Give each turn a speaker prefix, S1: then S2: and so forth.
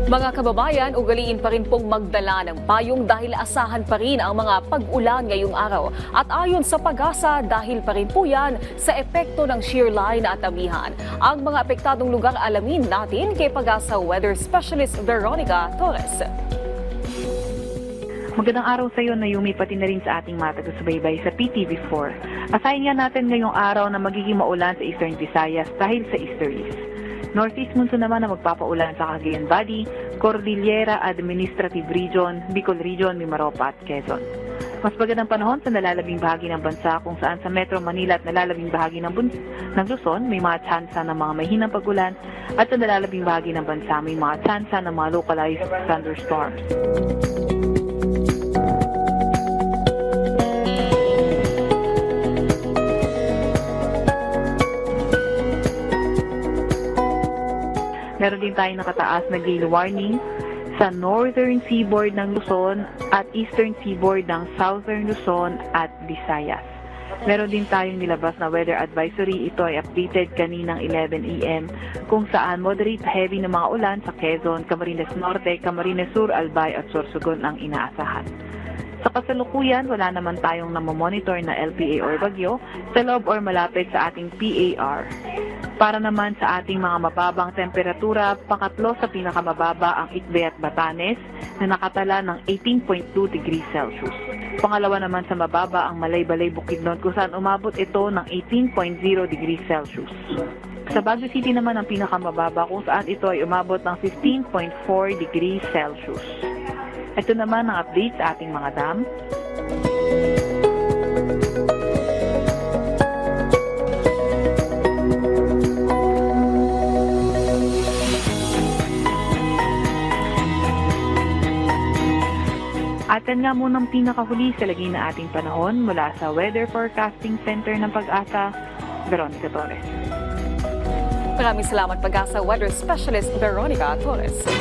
S1: Mga kababayan, ugaliin pa rin pong magdala ng payong dahil asahan pa rin ang mga pag-ulan ngayong araw. At ayon sa Pag-asa, dahil pa rin po yan sa epekto ng shear line at amihan. Ang mga apektadong lugar alamin natin kay Pag-asa Weather Specialist Veronica Torres.
S2: Magandang araw sa iyo na Yumi, pati na rin sa ating mga taga-subaybay sa PTV4. Asahin nga natin ngayong araw na magiging maulan sa Eastern Visayas dahil sa easterlies. Northeast monsoon naman na magpapaulan sa Cagayan Valley, Cordillera Administrative Region, Bicol Region, Mimaropa at Quezon. Mas magandang panahon sa nalalabing bahagi ng bansa kung saan sa Metro Manila at nalalabing bahagi ng Luzon may mga tsansa ng mga mahinang pag-ulan at sa nalalabing bahagi ng bansa may mga tsansa ng mga localized thunderstorms. Meron din tayong nakataas na gale warning sa northern seaboard ng Luzon at eastern seaboard ng southern Luzon at Visayas. Meron din tayong nilabas na weather advisory. Ito ay updated kaninang 11 a.m. kung saan moderate heavy na mga ulan sa Quezon, Camarines Norte, Camarines Sur, Albay at Sorsogon ang inaasahan. Sa kasalukuyan, wala naman tayong namomonitor na LPA or bagyo sa loob or malapit sa ating PAR. Para naman sa ating mga mababang temperatura, pangatlo sa pinakamababa ang Itbay at Batanes na nakatala ng 18.2 degrees Celsius. Pangalawa naman sa mababa ang Malay-Balay, Bukidnon kung saan umabot ito ng 18.0 degrees Celsius. Sa Baguio City naman ang pinakamababa kung saan ito ay umabot ng 15.4 degrees Celsius. Ito naman ang update sa ating mga dam. Atan nga munang pinakahuli sa lagay na ating panahon mula sa Weather Forecasting Center ng Pag-asa, Veronica Torres.
S1: Maraming salamat Pag-asa Weather Specialist Veronica Torres.